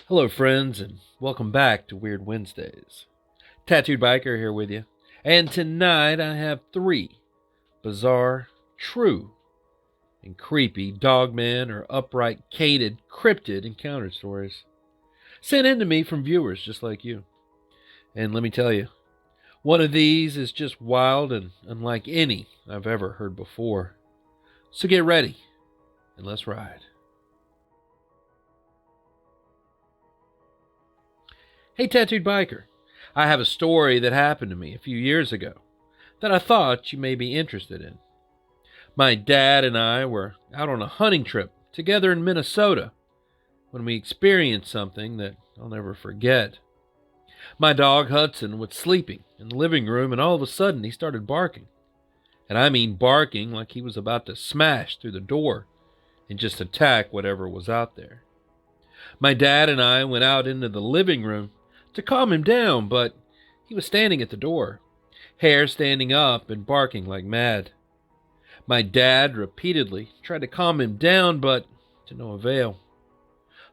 Hello, friends, and welcome back to Weird Wednesdays. Tattooed Biker here with you. And tonight I have three bizarre, true, and creepy Dogman or upright cated cryptid encounter stories sent in to me from viewers just like you. And let me tell you, one of these is just wild and unlike any I've ever heard before. So get ready and let's ride. Hey, Tattooed Biker. I have a story that happened to me a few years ago that I thought you may be interested in. My dad and I were out on a hunting trip together in Minnesota when we experienced something that I'll never forget. My dog Hudson was sleeping in the living room, and all of a sudden he started barking. And I mean barking like he was about to smash through the door and just attack whatever was out there. My dad and I went out into the living room to calm him down, but he was standing at the door, hair standing up and barking like mad. My dad repeatedly tried to calm him down, but to no avail.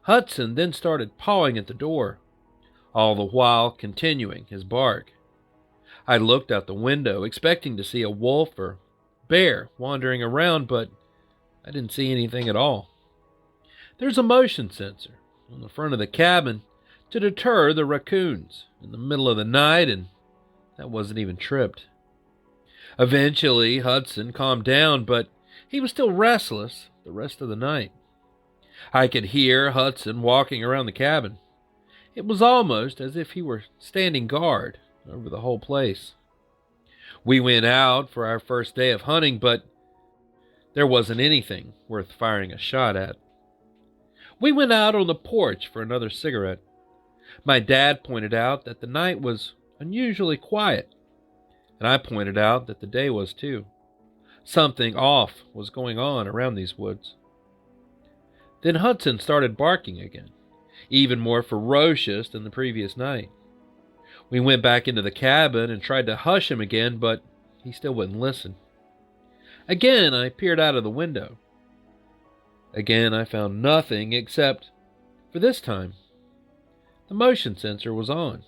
Hudson then started pawing at the door, all the while continuing his bark. I looked out the window, expecting to see a wolf or bear wandering around, but I didn't see anything at all. There's a motion sensor on the front of the cabin to deter the raccoons in the middle of the night, and that wasn't even tripped. Eventually, Hudson calmed down, but he was still restless the rest of the night. I could hear Hudson walking around the cabin. It was almost as if he were standing guard over the whole place. We went out for our first day of hunting, but there wasn't anything worth firing a shot at. We went out on the porch for another cigarette. My dad pointed out that the night was unusually quiet, and I pointed out that the day was too. Something off was going on around these woods. Then Hudson started barking again, even more ferocious than the previous night. We went back into the cabin and tried to hush him again, but he still wouldn't listen. Again, I peered out of the window. Again, I found nothing except, for this time, the motion sensor was on.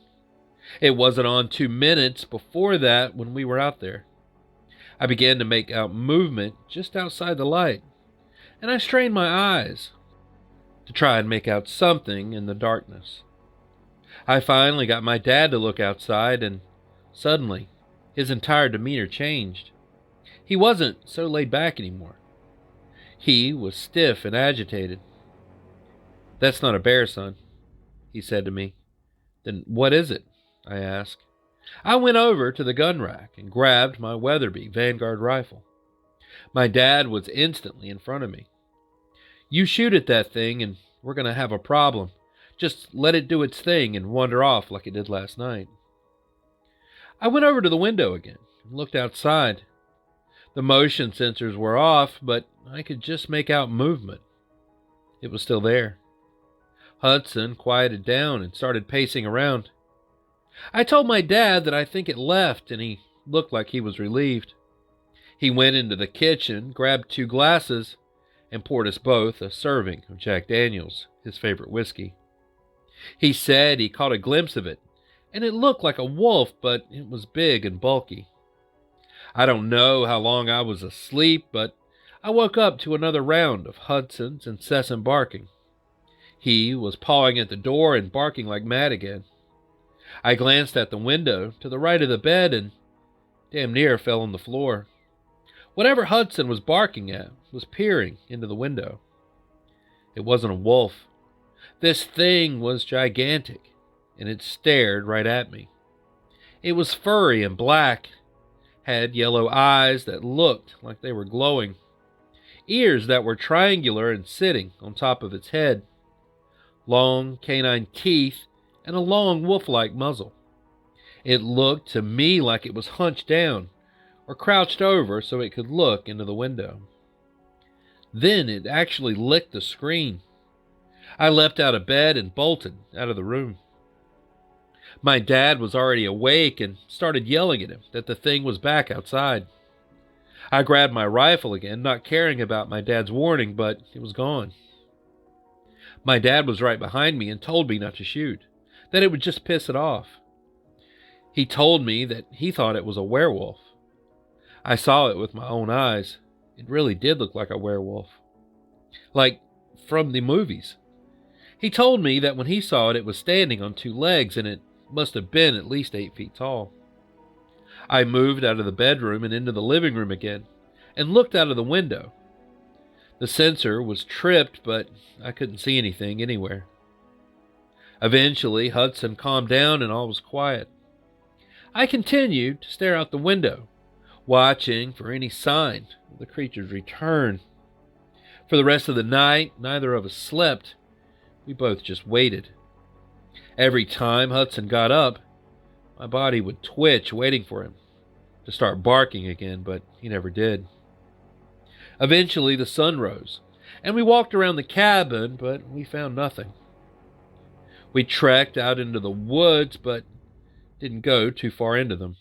It wasn't on 2 minutes before that when we were out there. I began to make out movement just outside the light, and I strained my eyes to try and make out something in the darkness. I finally got my dad to look outside, and suddenly his entire demeanor changed. He wasn't so laid back anymore. He was stiff and agitated. "That's not a bear, son," he said to me. "Then what is it?" I asked. I went over to the gun rack and grabbed my Weatherby Vanguard rifle. My dad was instantly in front of me. "You shoot at that thing and we're going to have a problem. Just let it do its thing and wander off like it did last night." I went over to the window again and looked outside. The motion sensors were off, but I could just make out movement. It was still there. Hudson quieted down and started pacing around. I told my dad that I think it left, and he looked like he was relieved. He went into the kitchen, grabbed 2 glasses, and poured us both a serving of Jack Daniels, his favorite whiskey. He said he caught a glimpse of it, and it looked like a wolf, but it was big and bulky. I don't know how long I was asleep, but I woke up to another round of Hudson's incessant barking. He was pawing at the door and barking like mad again. I glanced at the window to the right of the bed and damn near fell on the floor. Whatever Hudson was barking at was peering into the window. It wasn't a wolf. This thing was gigantic, and it stared right at me. It was furry and black, had yellow eyes that looked like they were glowing, ears that were triangular and sitting on top of its head, long canine teeth, and a long wolf-like muzzle. It looked to me like it was hunched down or crouched over so it could look into the window. Then it actually licked the screen. I leapt out of bed and bolted out of the room. My dad was already awake and started yelling at him that the thing was back outside. I grabbed my rifle again, not caring about my dad's warning, but it was gone. My dad was right behind me and told me not to shoot, that it would just piss it off. He told me that he thought it was a werewolf. I saw it with my own eyes. It really did look like a werewolf. Like from the movies. He told me that when he saw it, it was standing on two legs and it must have been at least 8 feet tall. I moved out of the bedroom and into the living room again and looked out of the window. The sensor was tripped, but I couldn't see anything anywhere. Eventually, Hudson calmed down and all was quiet. I continued to stare out the window, watching for any sign of the creature's return. For the rest of the night, neither of us slept. We both just waited. Every time Hudson got up, my body would twitch, waiting for him to start barking again, but he never did. Eventually, the sun rose, and we walked around the cabin, but we found nothing. We trekked out into the woods, but didn't go too far into them.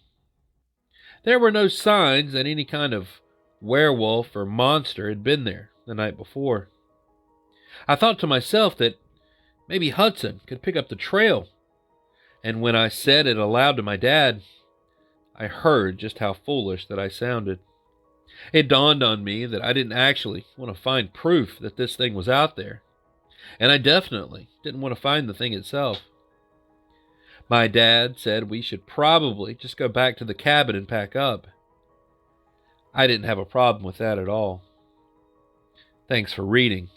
There were no signs that any kind of werewolf or monster had been there the night before. I thought to myself that maybe Hudson could pick up the trail, and when I said it aloud to my dad, I heard just how foolish that I sounded. It dawned on me that I didn't actually want to find proof that this thing was out there, and I definitely didn't want to find the thing itself. My dad said we should probably just go back to the cabin and pack up. I didn't have a problem with that at all. Thanks for reading.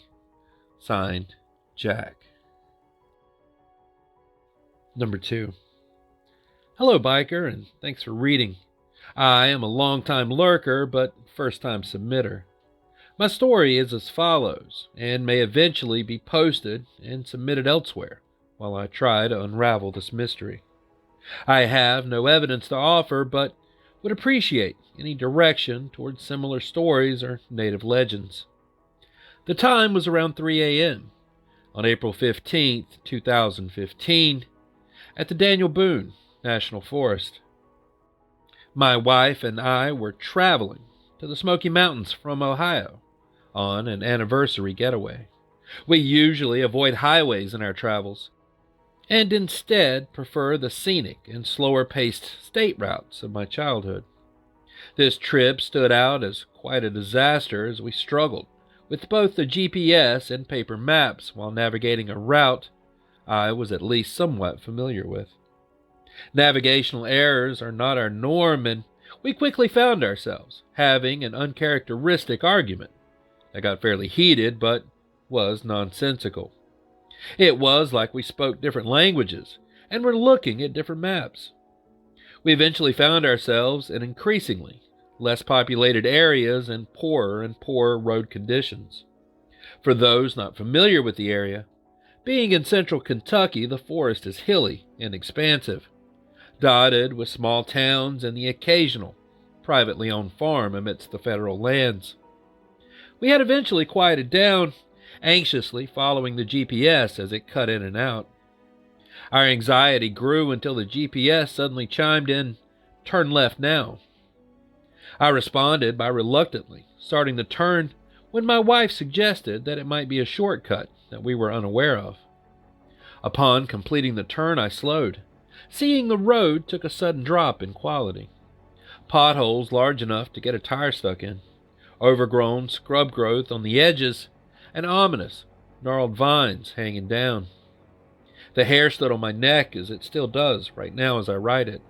Signed, Jack. Number 2. Hello, biker, and thanks for reading. I am a long-time lurker, but first-time submitter. My story is as follows, and may eventually be posted and submitted elsewhere while I try to unravel this mystery. I have no evidence to offer, but would appreciate any direction towards similar stories or native legends. The time was around 3 a.m. on April 15th, 2015, at the Daniel Boone National Forest. My wife and I were traveling to the Smoky Mountains from Ohio on an anniversary getaway. We usually avoid highways in our travels, and instead prefer the scenic and slower-paced state routes of my childhood. This trip stood out as quite a disaster as we struggled with both the GPS and paper maps while navigating a route I was at least somewhat familiar with. Navigational errors are not our norm, and we quickly found ourselves having an uncharacteristic argument that got fairly heated but was nonsensical. It was like we spoke different languages and were looking at different maps. We eventually found ourselves in increasingly less populated areas and poorer road conditions. For those not familiar with the area, being in central Kentucky, the forest is hilly and expansive, dotted with small towns and the occasional privately owned farm amidst the federal lands. We had eventually quieted down, anxiously following the GPS as it cut in and out. Our anxiety grew until the GPS suddenly chimed in, "Turn left now." I responded by reluctantly starting the turn when my wife suggested that it might be a shortcut that we were unaware of. Upon completing the turn, I slowed, seeing the road took a sudden drop in quality. Potholes large enough to get a tire stuck in, overgrown scrub growth on the edges, and ominous, gnarled vines hanging down. The hair stood on my neck as it still does right now as I write it.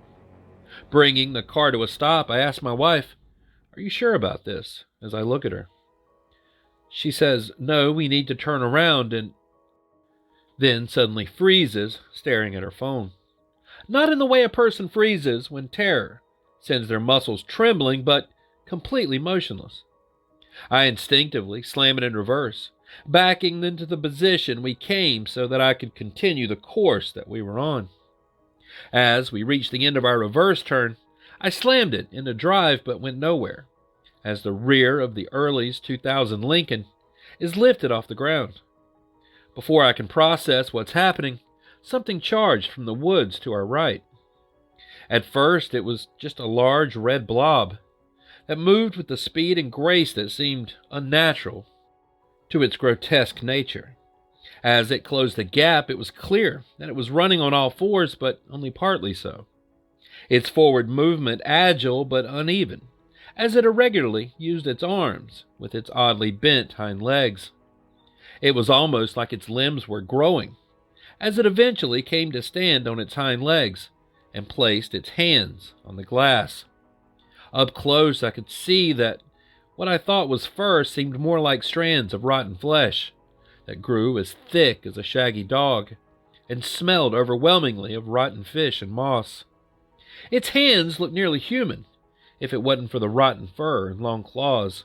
Bringing the car to a stop, I asked my wife, "Are you sure about this?" as I look at her. She says, "No, we need to turn around," and then suddenly freezes, staring at her phone. Not in the way a person freezes when terror sends their muscles trembling, but completely motionless. I instinctively slam it in reverse, backing into the position we came so that I could continue the course that we were on. As we reached the end of our reverse turn, I slammed it into drive but went nowhere, as the rear of the Early's 2000 Lincoln is lifted off the ground. Before I can process what's happening, something charged from the woods to our right. At first, it was just a large red blob that moved with the speed and grace that seemed unnatural to its grotesque nature. As it closed the gap, it was clear that it was running on all fours, but only partly so. Its forward movement agile but uneven, as it irregularly used its arms with its oddly bent hind legs. It was almost like its limbs were growing, as it eventually came to stand on its hind legs and placed its hands on the glass. Up close, I could see that what I thought was fur seemed more like strands of rotten flesh that grew as thick as a shaggy dog and smelled overwhelmingly of rotten fish and moss. Its hands looked nearly human, if it wasn't for the rotten fur and long claws.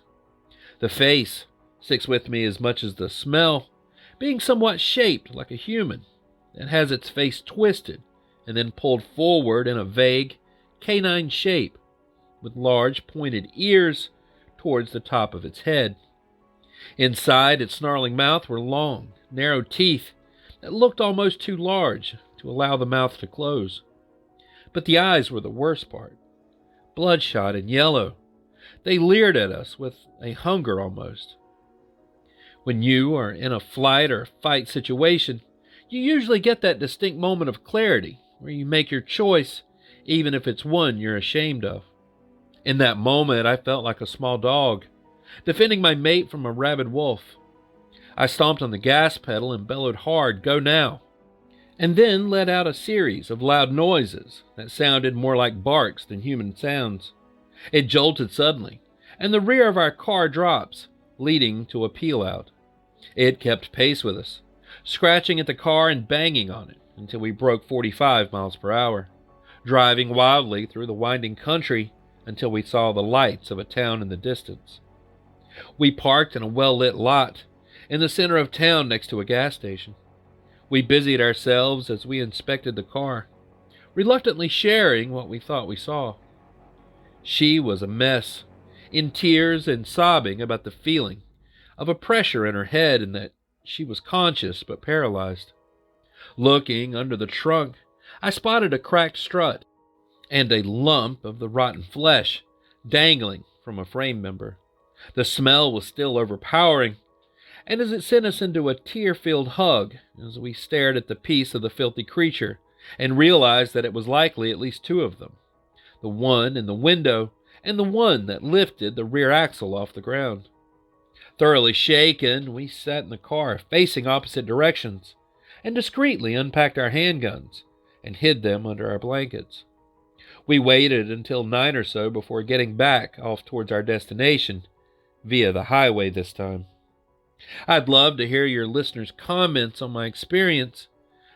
The face sticks with me as much as the smell, being somewhat shaped like a human, that has its face twisted and then pulled forward in a vague, canine shape, with large pointed ears towards the top of its head. Inside its snarling mouth were long, narrow teeth that looked almost too large to allow the mouth to close. But the eyes were the worst part. Bloodshot and yellow, they leered at us with a hunger almost. When you are in a flight or fight situation, you usually get that distinct moment of clarity where you make your choice, even if it's one you're ashamed of. In that moment, I felt like a small dog, defending my mate from a rabid wolf. I stomped on the gas pedal and bellowed hard, "Go now," and then let out a series of loud noises that sounded more like barks than human sounds. It jolted suddenly, and the rear of our car drops, leading to a peel-out. It kept pace with us, scratching at the car and banging on it until we broke 45 miles per hour, driving wildly through the winding country until we saw the lights of a town in the distance. We parked in a well-lit lot in the center of town next to a gas station. We busied ourselves as we inspected the car, reluctantly sharing what we thought we saw. She was a mess, in tears and sobbing about the feeling of a pressure in her head and that she was conscious but paralyzed. Looking under the trunk, I spotted a cracked strut and a lump of the rotten flesh dangling from a frame member. The smell was still overpowering, and as it sent us into a tear-filled hug as we stared at the piece of the filthy creature and realized that it was likely at least two of them, the one in the window and the one that lifted the rear axle off the ground. Thoroughly shaken, we sat in the car facing opposite directions and discreetly unpacked our handguns and hid them under our blankets. We waited until 9 or so before getting back off towards our destination, via the highway this time. I'd love to hear your listeners' comments on my experience,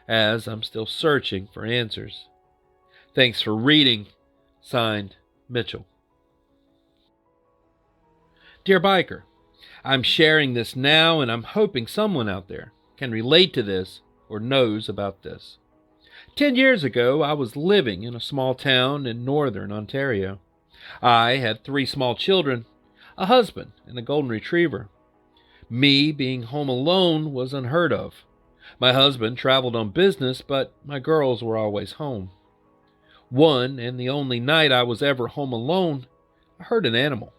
as I'm still searching for answers. Thanks for reading. Signed, Mitchell. Dear Biker, I'm sharing this now, and I'm hoping someone out there can relate to this or knows about this. 10 years ago, I was living in a small town in northern Ontario. I had 3 small children, a husband, and a golden retriever. Me being home alone was unheard of. My husband traveled on business, but my girls were always home. One and the only night I was ever home alone, I heard an animal.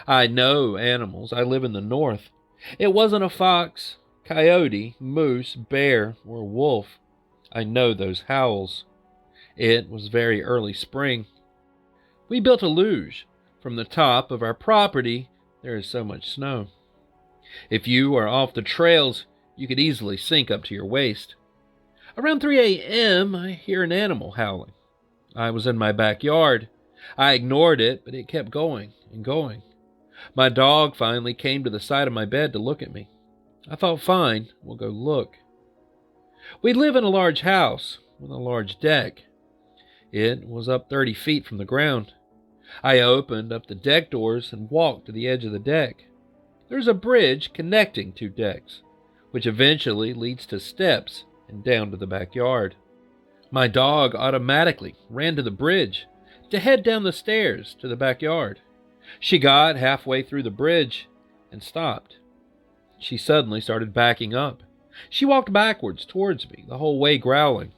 I know animals. I live in the north. It wasn't a fox, coyote, moose, bear, or wolf. I know those howls. It was very early spring. We built a luge. From the top of our property, there is so much snow. If you are off the trails, you could easily sink up to your waist. Around 3 a.m., I hear an animal howling. I was in my backyard. I ignored it, but it kept going and going. My dog finally came to the side of my bed to look at me. I thought, fine, we'll go look. We live in a large house with a large deck. It was up 30 feet from the ground. I opened up the deck doors and walked to the edge of the deck. There's a bridge connecting 2 decks, which eventually leads to steps and down to the backyard. My dog automatically ran to the bridge to head down the stairs to the backyard. She got halfway through the bridge and stopped. She suddenly started backing up. She walked backwards towards me, the whole way growling.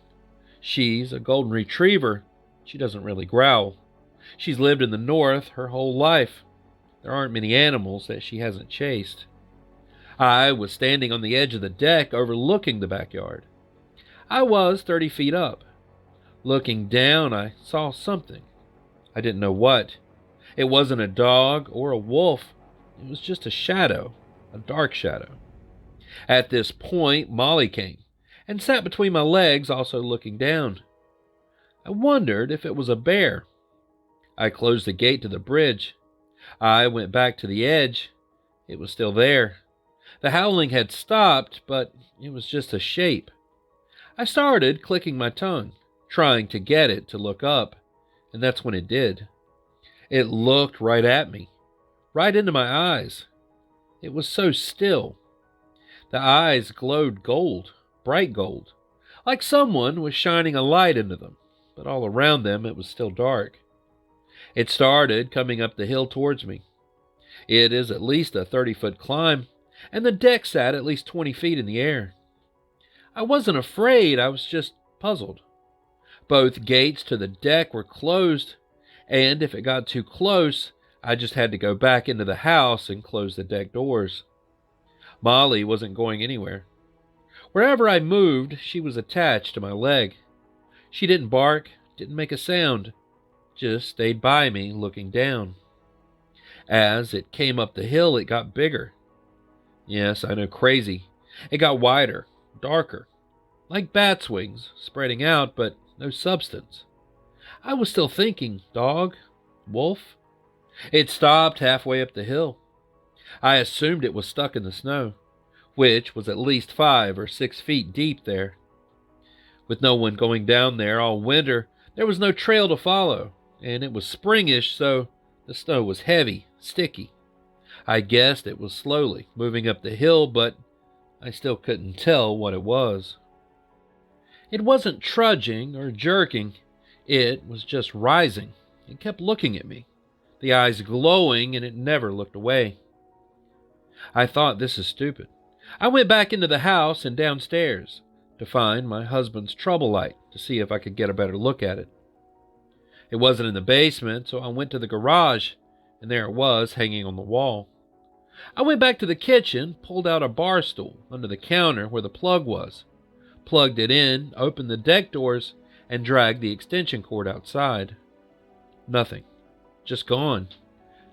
She's a golden retriever. She doesn't really growl. She's lived in the north her whole life. There aren't many animals that she hasn't chased. I was standing on the edge of the deck overlooking the backyard. I was 30 feet up. Looking down, I saw something. I didn't know what. It wasn't a dog or a wolf. It was just a shadow, a dark shadow. At this point, Molly came and sat between my legs, also looking down. I wondered if it was a bear. I closed the gate to the bridge. I went back to the edge. It was still there. The howling had stopped, but it was just a shape. I started clicking my tongue, trying to get it to look up, and that's when it did. It looked right at me, right into my eyes. It was so still. The eyes glowed gold, bright gold, like someone was shining a light into them, but all around them it was still dark. It started coming up the hill towards me. It is at least a 30-foot climb, and the deck sat at least 20 feet in the air. I wasn't afraid, I was just puzzled. Both gates to the deck were closed, and if it got too close, I just had to go back into the house and close the deck doors. Molly wasn't going anywhere. Wherever I moved, she was attached to my leg. She didn't bark, didn't make a sound, just stayed by me looking down. As it came up the hill, it got bigger. Yes, I know, crazy. It got wider, darker, like bat's wings, spreading out, but no substance. I was still thinking, dog, wolf. It stopped halfway up the hill. I assumed it was stuck in the snow, which was at least 5 or 6 feet deep there. With no one going down there all winter, there was no trail to follow, and it was springish, so the snow was heavy, sticky. I guessed it was slowly moving up the hill, but I still couldn't tell what it was. It wasn't trudging or jerking. It was just rising. It kept looking at me, the eyes glowing, and it never looked away. I thought, this is stupid. I went back into the house and downstairs to find my husband's trouble light to see if I could get a better look at it. It wasn't in the basement, so I went to the garage, and there it was hanging on the wall. I went back to the kitchen, pulled out a bar stool under the counter where the plug was, plugged it in, opened the deck doors, and dragged the extension cord outside. Nothing. Just gone.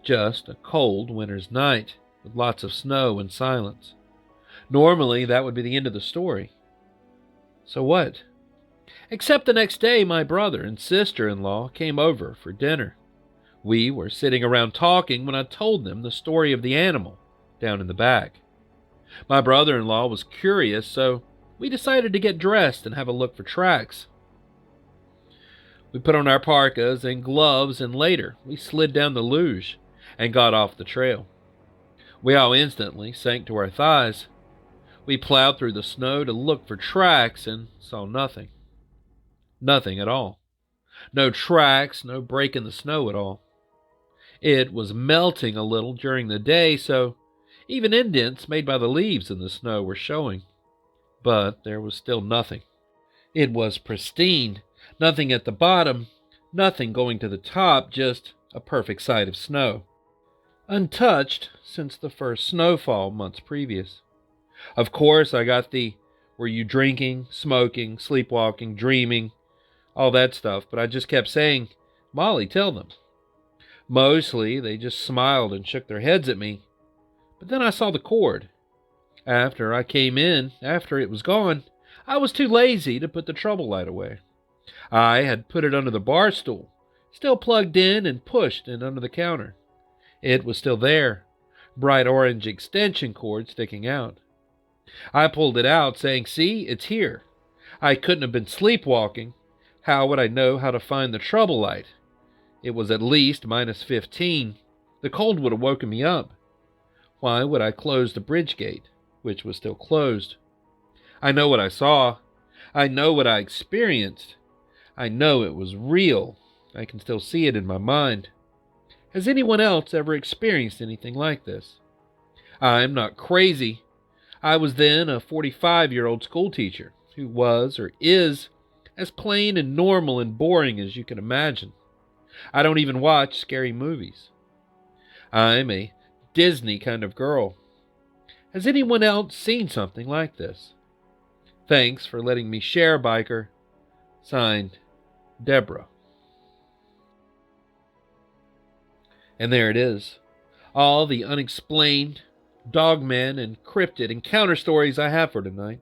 Just a cold winter's night with lots of snow and silence. Normally, that would be the end of the story. So what? Except the next day, my brother and sister-in-law came over for dinner. We were sitting around talking when I told them the story of the animal down in the back. My brother-in-law was curious, so we decided to get dressed and have a look for tracks. We put on our parkas and gloves, and later we slid down the luge and got off the trail. We all instantly sank to our thighs. We plowed through the snow to look for tracks and saw nothing. Nothing at all. No tracks, no break in the snow at all. It was melting a little during the day, so even indents made by the leaves in the snow were showing. But there was still nothing. It was pristine. Nothing at the bottom, nothing going to the top, just a perfect sight of snow. Untouched since the first snowfall months previous. Of course, I got the, were you drinking, smoking, sleepwalking, dreaming, all that stuff, but I just kept saying, Molly, tell them. Mostly, they just smiled and shook their heads at me. But then I saw the cord. After I came in, after it was gone, I was too lazy to put the trouble light away. I had put it under the bar stool, still plugged in and pushed in under the counter. It was still there, bright orange extension cord sticking out. I pulled it out, saying, see, it's here. I couldn't have been sleepwalking. How would I know how to find the trouble light? It was at least -15. The cold would have woken me up. Why would I close the bridge gate, which was still closed? I know what I saw. I know what I experienced. I know it was real. I can still see it in my mind. Has anyone else ever experienced anything like this? I'm not crazy. I was then a 45-year-old schoolteacher who was or is as plain and normal and boring as you can imagine. I don't even watch scary movies. I'm a Disney kind of girl. Has anyone else seen something like this? Thanks for letting me share, Biker. Signed, Deborah. And there it is. All the unexplained, Dogman, and cryptid encounter stories I have for tonight.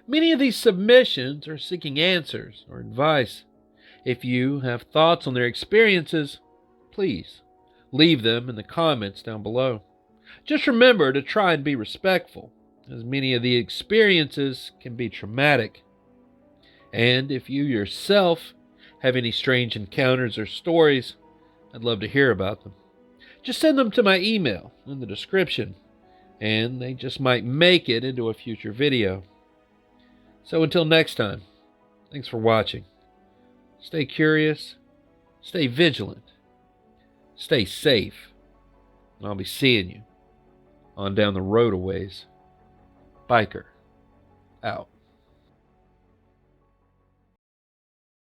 Many of these submissions are seeking answers or advice. If you have thoughts on their experiences, please leave them in the comments down below. Just remember to try and be respectful, as many of the experiences can be traumatic. And if you yourself have any strange encounters or stories, I'd love to hear about them. Just send them to my email in the description, and they just might make it into a future video. So until next time, thanks for watching. Stay curious, stay vigilant, stay safe, and I'll be seeing you on down the road a ways. Biker, out.